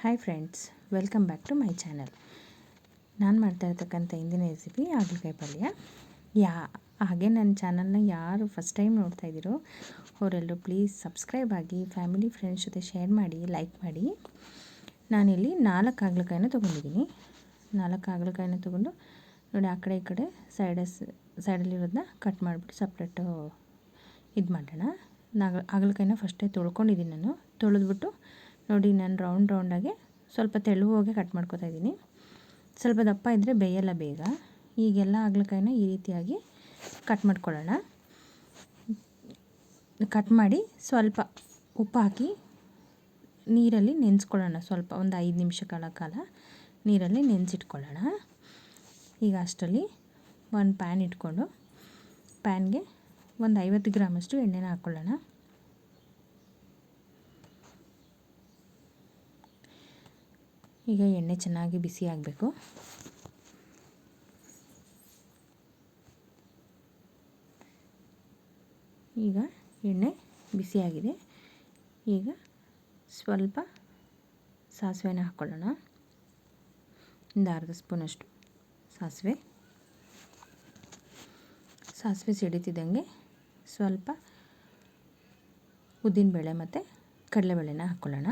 Hi friends, welcome back to my channel. ನಾನು ಮಾಡ್ತಾ ಇರ್ತಕ್ಕಂಥ ಇಂದಿನ ರೆಸಿಪಿ ಹಾಗಲಕಾಯಿ ಪಲ್ಯ. ಹಾಗೆ ನನ್ನ ಚಾನಲ್ನ ಯಾರು ಫಸ್ಟ್ ಟೈಮ್ ನೋಡ್ತಾ ಇದ್ದೀರೋ ಅವರೆಲ್ಲರೂ ಪ್ಲೀಸ್ ಸಬ್ಸ್ಕ್ರೈಬ್ ಆಗಿ, ಫ್ಯಾಮಿಲಿ ಫ್ರೆಂಡ್ಸ್ ಜೊತೆ ಶೇರ್ ಮಾಡಿ, ಲೈಕ್ ಮಾಡಿ. ನಾನಿಲ್ಲಿ 4 ಹಾಗಲಕಾಯಿನ ತೊಗೊಂಡಿದ್ದೀನಿ. 4 ಹಾಗಲಕಾಯಿನ ತೊಗೊಂಡು ನೋಡಿ, ಆ ಕಡೆ ಈ ಕಡೆ ಸೈಡಲ್ಲಿರೋದನ್ನ ಕಟ್ ಮಾಡಿಬಿಟ್ಟು ಸಪ್ರೇಟು ಇದು ಮಾಡೋಣ. ಹಾಗಲಕಾಯಿನ ಫಸ್ಟೇ ತೊಳ್ಕೊಂಡಿದ್ದೀನಿ. ನಾನು ತೊಳೆದ್ಬಿಟ್ಟು ನೋಡಿ, ನಾನು ರೌಂಡಾಗೆ ಸ್ವಲ್ಪ ತೆಳುವಾಗೆ ಕಟ್ ಮಾಡ್ಕೊತಾ ಇದ್ದೀನಿ. ಸ್ವಲ್ಪ ದಪ್ಪ ಇದ್ದರೆ ಬೇಯಲ್ಲ ಬೇಗ. ಈಗೆಲ್ಲ ಹಾಗಲಕಾಯಿನ ಈ ರೀತಿಯಾಗಿ ಕಟ್ ಮಾಡ್ಕೊಳ್ಳೋಣ. ಕಟ್ ಮಾಡಿ ಸ್ವಲ್ಪ ಉಪ್ಪು ಹಾಕಿ ನೀರಲ್ಲಿ ನೆನೆಸ್ಕೊಳ್ಳೋಣ. ಸ್ವಲ್ಪ ಒಂದು 5 ನಿಮಿಷಗಳ ಕಾಲ ನೀರಲ್ಲಿ ನೆನೆಸಿಟ್ಕೊಳ್ಳೋಣ. ಈಗ ಅಷ್ಟರಲ್ಲಿ ಒಂದು ಪ್ಯಾನ್ ಇಟ್ಕೊಂಡು ಪ್ಯಾನ್ಗೆ ಒಂದು 50 ಗ್ರಾಮಷ್ಟು ಎಣ್ಣೆನ ಹಾಕ್ಕೊಳ್ಳೋಣ. ಈಗ ಎಣ್ಣೆ ಚೆನ್ನಾಗಿ ಬಿಸಿ ಆಗಬೇಕು. ಈಗ ಎಣ್ಣೆ ಬಿಸಿಯಾಗಿದೆ. ಈಗ ಸ್ವಲ್ಪ ಸಾಸಿವೆನ ಹಾಕ್ಕೊಳ್ಳೋಣ. ಒಂದು ಅರ್ಧ ಸ್ಪೂನಷ್ಟು ಸಾಸಿವೆ ಸಿಡಿತಿದ್ದಂಗೆ ಸ್ವಲ್ಪ ಉದ್ದಿನಬೇಳೆ ಮತ್ತು ಕಡಲೆಬೇಳೆನ ಹಾಕ್ಕೊಳ್ಳೋಣ.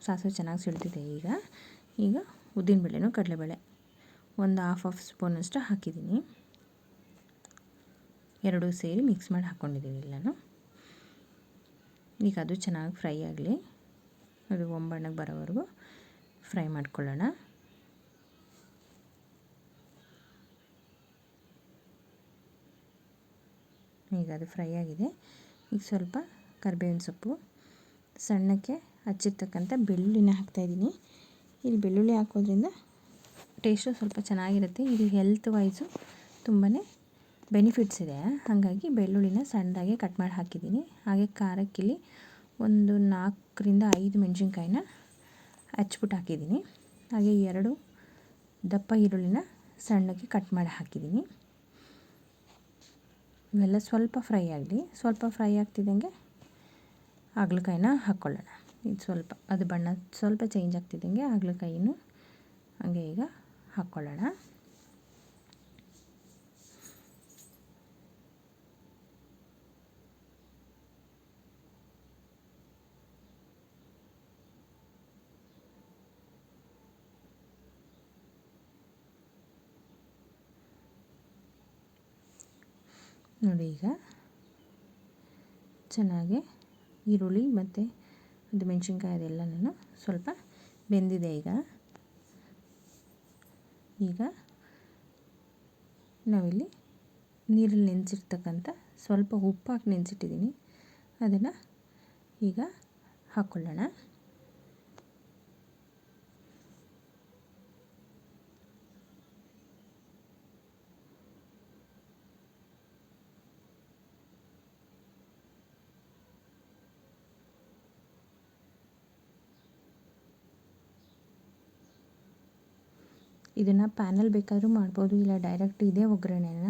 ಸಾಸಿವೆ ಚೆನ್ನಾಗಿ ಸಿಡ್ತಿದೆ. ಈಗ ಉದ್ದಿನಬೇಳೆನೂ ಕಡಲೆಬೇಳೆ ಒಂದು ಹಾಫ್ ಸ್ಪೂನಷ್ಟು ಹಾಕಿದ್ದೀನಿ. ಎರಡೂ ಸೇರಿ ಮಿಕ್ಸ್ ಮಾಡಿ ಹಾಕ್ಕೊಂಡಿದ್ದೀನಿ ನಾನು. ಈಗ ಅದು ಚೆನ್ನಾಗಿ ಫ್ರೈ ಆಗಲಿ. ಅದು ಒಂಬಣ್ಣಕ್ಕೆ ಬರೋವರೆಗೂ ಫ್ರೈ ಮಾಡ್ಕೊಳ್ಳೋಣ. ಈಗ ಅದು ಫ್ರೈ ಆಗಿದೆ. ಈಗ ಸ್ವಲ್ಪ ಕರಿಬೇವಿನ ಸೊಪ್ಪು, ಸಣ್ಣಕ್ಕೆ ಹಚ್ಚಿರ್ತಕ್ಕಂಥ ಬೆಳ್ಳುಳ್ಳಿನ ಹಾಕ್ತಾಯಿದ್ದೀನಿ. ಇಲ್ಲಿ ಬೆಳ್ಳುಳ್ಳಿ ಹಾಕೋದ್ರಿಂದ ಟೇಸ್ಟು ಸ್ವಲ್ಪ ಚೆನ್ನಾಗಿರುತ್ತೆ. ಇದು ಹೆಲ್ತ್ ವೈಸು ತುಂಬಾ ಬೆನಿಫಿಟ್ಸ್ ಇದೆ. ಹಾಗಾಗಿ ಬೆಳ್ಳುಳ್ಳಿನ ಸಣ್ಣದಾಗೆ ಕಟ್ ಮಾಡಿ ಹಾಕಿದ್ದೀನಿ. ಹಾಗೆ ಖಾರಕ್ಕಿಲ್ಲಿ ಒಂದು 4ರಿಂದ 5 ಮೆಣಸಿನ್ಕಾಯಿನ ಹಚ್ಬಿಟ್ಟು ಹಾಕಿದ್ದೀನಿ. ಹಾಗೆ 2 ದಪ್ಪ ಈರುಳ್ಳಿನ ಸಣ್ಣಕ್ಕೆ ಕಟ್ ಮಾಡಿ ಹಾಕಿದ್ದೀನಿ. ಇವೆಲ್ಲ ಸ್ವಲ್ಪ ಫ್ರೈ ಆಗಲಿ. ಸ್ವಲ್ಪ ಫ್ರೈ ಆಗ್ತಿದ್ದಂಗೆ ಹಾಗಲಕಾಯಿನ ಹಾಕ್ಕೊಳ್ಳೋಣ. ಇದು ಸ್ವಲ್ಪ ಅದು ಬಣ್ಣ ಸ್ವಲ್ಪ ಚೇಂಜ್ ಆಗ್ತಿದ್ದಂಗೆ ಹಾಗಲಕಾಯಿನೂ ಹಾಗೆ ಈಗ ಹಾಕ್ಕೊಳ್ಳೋಣ. ನೋಡಿ, ಈಗ ಚೆನ್ನಾಗಿ ಈರುಳ್ಳಿ ಮತ್ತು ಅದು ಮೆಣಸಿನ್ಕಾಯಿ ಅದೆಲ್ಲನೂ ಸ್ವಲ್ಪ ಬೆಂದಿದೆ. ಈಗ ನಾವಿಲ್ಲಿ ನೀರಲ್ಲಿ ನೆನೆಸಿರ್ತಕ್ಕಂಥ ಸ್ವಲ್ಪ ಉಪ್ಪು ಹಾಕಿ ನೆನೆಸಿಟ್ಟಿದ್ದೀನಿ. ಅದನ್ನು ಈಗ ಹಾಕ್ಕೊಳ್ಳೋಣ. ಇದನ್ನು ಪ್ಯಾನಲ್ಲಿ ಬೇಕಾದ್ರೂ ಮಾಡ್ಬೋದು, ಇಲ್ಲ ಡೈರೆಕ್ಟ್ ಇದೇ ಒಗ್ಗರಣೆನ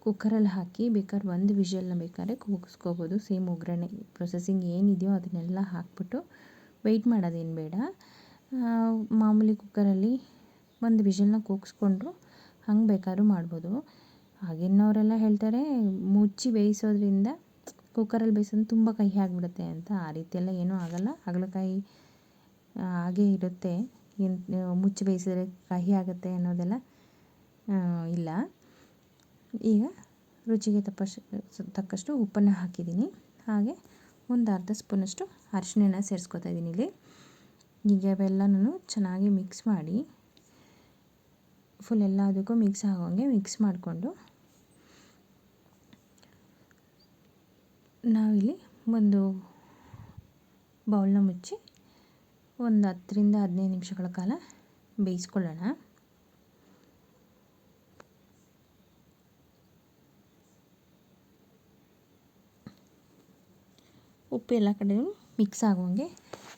ಕುಕ್ಕರಲ್ಲಿ ಹಾಕಿ ಬೇಕಾದ್ರೆ 1 ವಿಷಲ್ನ ಬೇಕಾದ್ರೆ ಕೂಗಿಸ್ಕೋಬೋದು. ಸೇಮ್ ಒಗ್ಗರಣೆ ಪ್ರೊಸೆಸಿಂಗ್ ಏನಿದೆಯೋ ಅದನ್ನೆಲ್ಲ ಹಾಕ್ಬಿಟ್ಟು ವೆಯ್ಟ್ ಮಾಡೋದೇನು ಬೇಡ. ಮಾಮೂಲಿ ಕುಕ್ಕರಲ್ಲಿ 1 ವಿಷಲ್ನ ಕೂಗಿಸ್ಕೊಂಡ್ರು ಹಂಗೆ ಬೇಕಾದ್ರೂ ಮಾಡ್ಬೋದು. ಆಗಿನವರೆಲ್ಲ ಹೇಳ್ತಾರೆ ಮುಚ್ಚಿ ಬೇಯಿಸೋದ್ರಿಂದ, ಕುಕ್ಕರಲ್ಲಿ ಬೇಯಿಸೋದು ತುಂಬ ಕಹಿ ಆಗಿಬಿಡುತ್ತೆ ಅಂತ. ಆ ರೀತಿಯೆಲ್ಲ ಏನೂ ಆಗೋಲ್ಲ. ಹಾಗಲಕಾಯಿ ಹಾಗೇ ಇರುತ್ತೆ. ಮುಚ್ಚಿ ಬೇಯಿಸಿದ್ರೆ ಕಹಿ ಆಗುತ್ತೆ ಅನ್ನೋದೆಲ್ಲ ಇಲ್ಲ. ಈಗ ರುಚಿಗೆ ತಕ್ಕಷ್ಟು ಉಪ್ಪನ್ನು ಹಾಕಿದ್ದೀನಿ. ಹಾಗೆ ಒಂದು ಅರ್ಧ ಸ್ಪೂನಷ್ಟು ಅರಿಶಿನ ಸೇರಿಸ್ಕೊತಾ ಇದ್ದೀನಿ ಇಲ್ಲಿ. ಈಗ ಅವೆಲ್ಲನೂ ಚೆನ್ನಾಗಿ ಮಿಕ್ಸ್ ಮಾಡಿ ಫುಲ್ ಎಲ್ಲದಕ್ಕೂ ಮಿಕ್ಸ್ ಆಗೋಂಗೆ ಮಿಕ್ಸ್ ಮಾಡಿಕೊಂಡು ನಾವಿಲ್ಲಿ ಒಂದು ಬೌಲ್ನ ಮುಚ್ಚಿ ಒಂದು 10ರಿಂದ 15 ನಿಮಿಷಗಳ ಕಾಲ ಬೇಯಿಸ್ಕೊಳ್ಳೋಣ. ಉಪ್ಪು ಎಲ್ಲ ಕಡೆಯೂ ಮಿಕ್ಸ್ ಆಗುವಂಗೆ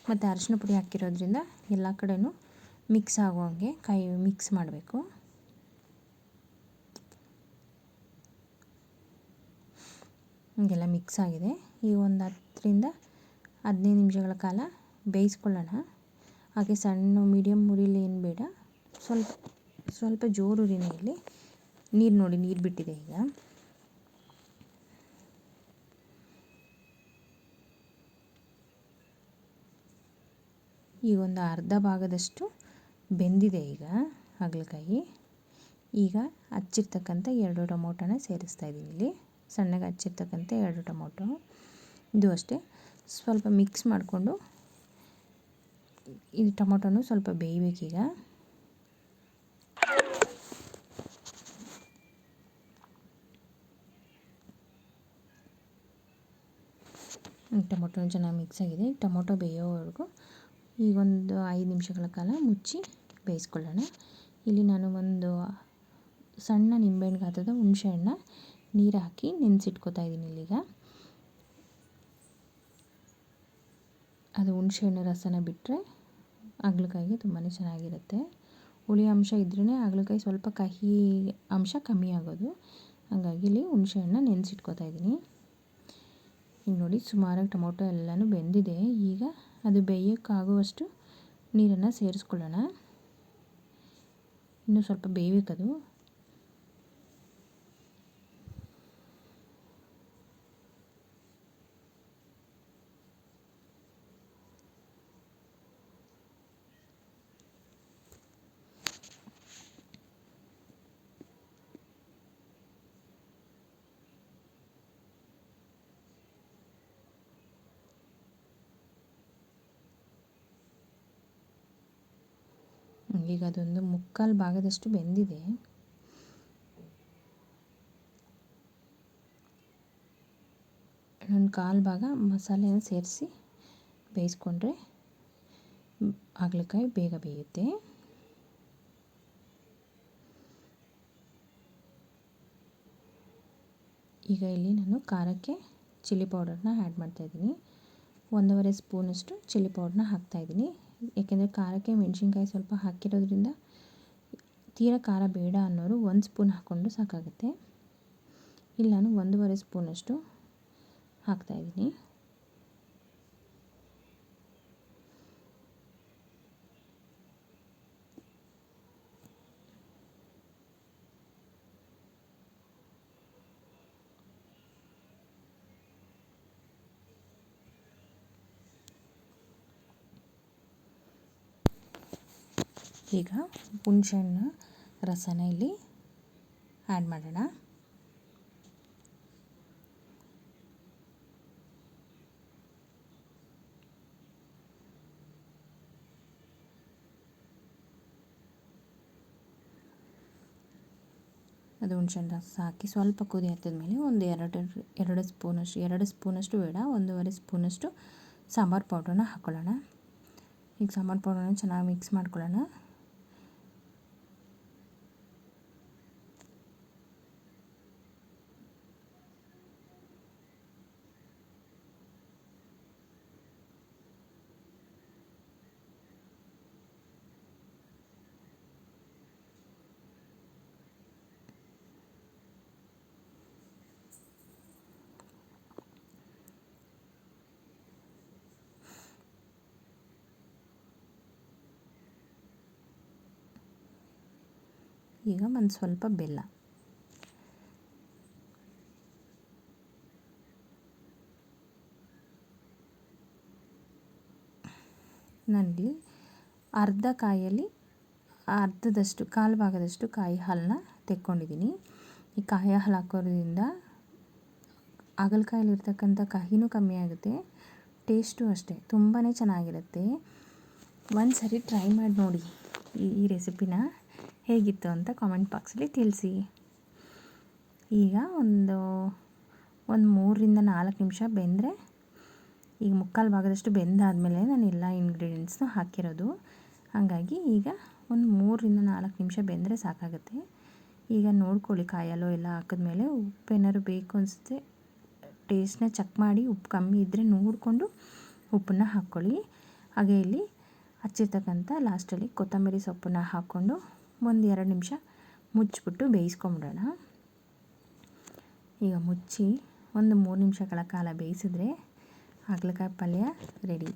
ಮತ್ತು ಅರಿಶಿನ ಪುಡಿ ಹಾಕಿರೋದ್ರಿಂದ ಎಲ್ಲ ಕಡೆಯೂ ಮಿಕ್ಸ್ ಆಗುವಂಗೆ ಮಿಕ್ಸ್ ಮಾಡಬೇಕು. ಹೀಗೆಲ್ಲ ಮಿಕ್ಸ್ ಆಗಿದೆ. ಈಗ ಒಂದು 10ರಿಂದ 15 ನಿಮಿಷಗಳ ಕಾಲ ಬೇಯಿಸ್ಕೊಳ್ಳೋಣ. ಹಾಗೆ ಸಣ್ಣ ಮೀಡಿಯಮ್ ಉರಿಲಿ ಏನು ಬೇಡ, ಸ್ವಲ್ಪ ಸ್ವಲ್ಪ ಜೋರು ಉರಿನೇ ಇಲ್ಲಿ. ನೀರು ನೋಡಿ, ನೀರು ಬಿಟ್ಟಿದೆ ಈಗ ಒಂದು ಅರ್ಧ ಭಾಗದಷ್ಟು ಬೆಂದಿದೆ ಹಾಗಲಕಾಯಿ. ಈಗ ಹಚ್ಚಿರ್ತಕ್ಕಂಥ 2 ಟೊಮೊಟೊನ ಸೇರಿಸ್ತಾ ಇದ್ದೀನಿ ಇಲ್ಲಿ. ಸಣ್ಣಗೆ ಹಚ್ಚಿರ್ತಕ್ಕಂಥ 2 ಟೊಮೊಟೊ. ಇದು ಅಷ್ಟೇ ಸ್ವಲ್ಪ ಮಿಕ್ಸ್ ಮಾಡಿಕೊಂಡು, ಇದು ಟೊಮೊಟೊನು ಸ್ವಲ್ಪ ಬೇಯಬೇಕೀಗ. ಟೊಮೊಟೊ ಚೆನ್ನಾಗಿ ಮಿಕ್ಸ್ ಆಗಿದೆ. ಟೊಮೊಟೊ ಬೇಯೋವರೆಗೂ ಈಗ ಒಂದು 5 ನಿಮಿಷಗಳ ಕಾಲ ಮುಚ್ಚಿ ಬೇಯಿಸ್ಕೊಳ್ಳೋಣ. ಇಲ್ಲಿ ನಾನು ಒಂದು ಸಣ್ಣ ನಿಂಬೆಹಣ್ಣು ಗಾತ್ರದ ಹುಣಸೆಹಣ್ಣ ನೀರು ಹಾಕಿ ನೆನೆಸಿಟ್ಕೊತಾ ಇದ್ದೀನಿ ಇಲ್ಲಿಗ. ಅದು ಹುಣಸೆಹಣ್ಣು ರಸನ ಬಿಟ್ಟರೆ ಹಾಗಲಕಾಯಿಗೆ ತುಂಬಾ ಚೆನ್ನಾಗಿರುತ್ತೆ. ಹುಳಿ ಅಂಶ ಇದ್ರೇ ಹಾಗಲಕಾಯಿ ಸ್ವಲ್ಪ ಕಹಿ ಅಂಶ ಕಮ್ಮಿ ಆಗೋದು. ಹಾಗಾಗಿ ಇಲ್ಲಿ ಹುಣಸೆಹಣ್ಣ ನೆನೆಸಿಟ್ಕೊತಾ ಇದ್ದೀನಿ. ಈಗ ನೋಡಿ, ಸುಮಾರಾಗಿ ಟೊಮೊಟೊ ಎಲ್ಲನೂ ಬೆಂದಿದೆ. ಈಗ ಅದು ಬೇಯೋಕ್ಕಾಗುವಷ್ಟು ನೀರನ್ನು ಸೇರಿಸ್ಕೊಳ್ಳೋಣ. ಇನ್ನೂ ಸ್ವಲ್ಪ ಬೇಯಬೇಕದು. ಈಗ ಅದೊಂದು 3/4 ಭಾಗದಷ್ಟು ಬೆಂದಿದೆ. ಒಂದು 1/4 ಭಾಗ ಮಸಾಲೆನ ಸೇರಿಸಿ ಬೇಯಿಸ್ಕೊಂಡ್ರೆ ಹಾಗಲಕಾಯಿ ಬೇಗ ಬೇಯುತ್ತೆ. ಈಗ ಇಲ್ಲಿ ನಾನು ಖಾರಕ್ಕೆ ಚಿಲ್ಲಿ ಪೌಡರ್ನ ಆ್ಯಡ್ ಮಾಡ್ತಾಯಿದ್ದೀನಿ. 1.5 ಸ್ಪೂನಷ್ಟು ಚಿಲ್ಲಿ ಪೌಡ್ರನ್ನ ಹಾಕ್ತಾಯಿದ್ದೀನಿ. ಏಕೆಂದರೆ ಖಾರಕ್ಕೆ ಮೆಣಸಿನ್ಕಾಯಿ ಸ್ವಲ್ಪ ಹಾಕಿರೋದ್ರಿಂದ ತೀರಾ ಖಾರ ಬೇಡ ಅನ್ನೋರು 1 ಸ್ಪೂನ್ ಹಾಕ್ಕೊಂಡು ಸಾಕಾಗುತ್ತೆ. ಇಲ್ಲಿ ನಾನು 1.5 ಸ್ಪೂನಷ್ಟು ಹಾಕ್ತಾಯಿದ್ದೀನಿ. ಈಗ ಹುಣಸೆಹಣ್ಣು ರಸನ ಇಲ್ಲಿ ಆ್ಯಡ್ ಮಾಡೋಣ. ಅದು ಹುಣಸೆಹಣ್ಣು ರಸ ಹಾಕಿ ಸ್ವಲ್ಪ ಕುದಿ ಹತ್ತಿದ್ಮೇಲೆ ಒಂದು 2 ಸ್ಪೂನಷ್ಟು ಬೇಡ, 1.5 ಸ್ಪೂನಷ್ಟು ಸಾಂಬಾರು ಪೌಡ್ರನ್ನ ಹಾಕ್ಕೊಳ್ಳೋಣ. ಈಗ ಸಾಂಬಾರು ಪೌಡ್ರನ್ನ ಚೆನ್ನಾಗಿ ಮಿಕ್ಸ್ ಮಾಡ್ಕೊಳ್ಳೋಣ. ಈಗ ಒಂದು ಸ್ವಲ್ಪ ಬೆಲ್ಲ, ನಾನಿಲ್ಲಿ ಅರ್ಧ ಕಾಯಲ್ಲಿ ಅರ್ಧದಷ್ಟು 1/4 ಭಾಗದಷ್ಟು ಕಾಯಿ ಹಾಲನ್ನ ತೆಕ್ಕೊಂಡಿದ್ದೀನಿ. ಈ ಕಾಯಿ ಹಾಲು ಹಾಕೋದ್ರಿಂದ ಹಾಗಲಕಾಯಲ್ಲಿರ್ತಕ್ಕಂಥ ಕಹಿನೂ ಕಮ್ಮಿ ಆಗುತ್ತೆ, ಟೇಸ್ಟು ಅಷ್ಟೇ ತುಂಬಾ ಚೆನ್ನಾಗಿರುತ್ತೆ. ಒಂದು ಸರಿ ಟ್ರೈ ಮಾಡಿ ನೋಡಿ ಈ ರೆಸಿಪಿನ. ಹೇಗಿತ್ತು ಅಂತ ಕಾಮೆಂಟ್ ಬಾಕ್ಸಲ್ಲಿ ತಿಳಿಸಿ. ಈಗ ಒಂದು 3-4 ನಿಮಿಷ ಬೆಂದರೆ, ಈಗ 3/4 ಭಾಗದಷ್ಟು ಬೆಂದಾದಮೇಲೆ ನಾನು ಎಲ್ಲ ಇಂಗ್ರೀಡಿಯೆಂಟ್ಸ್ನೂ ಹಾಕಿರೋದು. ಹಾಗಾಗಿ ಈಗ ಒಂದು 3-4 ನಿಮಿಷ ಬೆಂದರೆ ಸಾಕಾಗುತ್ತೆ. ಈಗ ನೋಡ್ಕೊಳ್ಳಿ, ಕಾಯಲ್ಲೋ ಎಲ್ಲ ಹಾಕಿದ್ಮೇಲೆ ಉಪ್ಪೇನಾದ್ರು ಬೇಕು ಅನಿಸುತ್ತೆ ಟೇಸ್ಟ್ನ ಚೆಕ್ ಮಾಡಿ, ಉಪ್ಪು ಕಮ್ಮಿ ಇದ್ದರೆ ನೋಡಿಕೊಂಡು ಉಪ್ಪನ್ನು ಹಾಕ್ಕೊಳ್ಳಿ. ಹಾಗೆ ಇಲ್ಲಿ ಹಚ್ಚಿರ್ತಕ್ಕಂಥ ಲಾಸ್ಟಲ್ಲಿ ಕೊತ್ತಂಬರಿ ಸೊಪ್ಪನ್ನು ಹಾಕ್ಕೊಂಡು ಒಂದು 2 ನಿಮಿಷ ಮುಚ್ಚಿಬಿಟ್ಟು ಬೇಯಿಸ್ಕೊಂಬಿಡೋಣ. ಈಗ ಮುಚ್ಚಿ ಒಂದು 3 ನಿಮಿಷಗಳ ಕಾಲ ಬೇಯಿಸಿದ್ರೆ ಹಾಗಲಕಾಯಿ ಪಲ್ಯ ರೆಡಿ.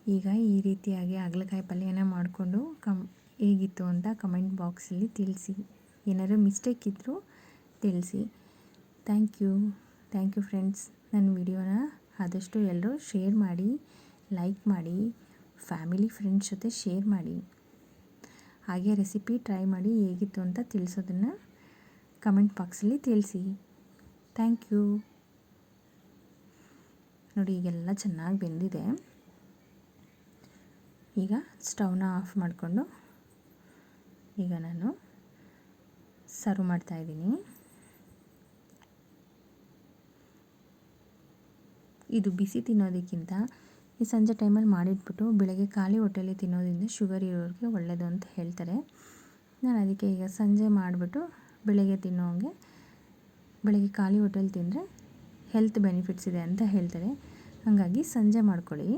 ಈಗ ಈ ರೀತಿಯಾಗಿ ಹಾಗಲಕಾಯಿ ಪಲ್ಯನ ಮಾಡಿಕೊಂಡು ಹೇಗಿತ್ತು ಅಂತ ಕಮೆಂಟ್ ಬಾಕ್ಸಲ್ಲಿ ತಿಳಿಸಿ. ಏನಾದರೂ ಮಿಸ್ಟೇಕ್ ಇದ್ದರೂ ತಿಳಿಸಿ. Thank you friends. ನನ್ನ ವಿಡಿಯೋನ ಆದಷ್ಟು ಎಲ್ಲರೂ ಶೇರ್ ಮಾಡಿ, ಲೈಕ್ ಮಾಡಿ, ಫ್ಯಾಮಿಲಿ ಫ್ರೆಂಡ್ಸ್ ಜೊತೆ ಶೇರ್ ಮಾಡಿ. ಹಾಗೆ ರೆಸಿಪಿ ಟ್ರೈ ಮಾಡಿ ಹೇಗಿತ್ತು ಅಂತ ತಿಳಿಸೋದನ್ನು ಕಮೆಂಟ್ ಬಾಕ್ಸಲ್ಲಿ ತಿಳಿಸಿ. Thank you. ನೋಡಿ ಈಗೆಲ್ಲ ಚೆನ್ನಾಗಿ ಬೆಂದಿದೆ. ಈಗ ಸ್ಟವ್ನ ಆಫ್ ಮಾಡಿಕೊಂಡು ಈಗ ನಾನು ಸರ್ವ್ ಮಾಡ್ತಾಯಿದ್ದೀನಿ. ಇದು ಬಿಸಿ ತಿನ್ನೋದಕ್ಕಿಂತ ಈ ಸಂಜೆ ಟೈಮಲ್ಲಿ ಮಾಡಿಟ್ಬಿಟ್ಟು ಬೆಳಗ್ಗೆ ಖಾಲಿ ಹೊಟ್ಟೆಯಲ್ಲಿ ತಿನ್ನೋದ್ರಿಂದ ಶುಗರ್ ಇರೋರಿಗೆ ಒಳ್ಳೆಯದು ಅಂತ ಹೇಳ್ತಾರೆ. ನಾನು ಅದಕ್ಕೆ ಈಗ ಸಂಜೆ ಮಾಡಿಬಿಟ್ಟು ಬೆಳಗ್ಗೆ ತಿನ್ನೋಂಗೆ, ಬೆಳಗ್ಗೆ ಖಾಲಿ ಹೊಟ್ಟೆಯಲ್ಲಿ ತಿಂದರೆ ಹೆಲ್ತ್ ಬೆನಿಫಿಟ್ಸ್ ಇದೆ ಅಂತ ಹೇಳ್ತಾರೆ. ಹಾಗಾಗಿ ಸಂಜೆ ಮಾಡ್ಕೊಳ್ಳಿ.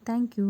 Thank you.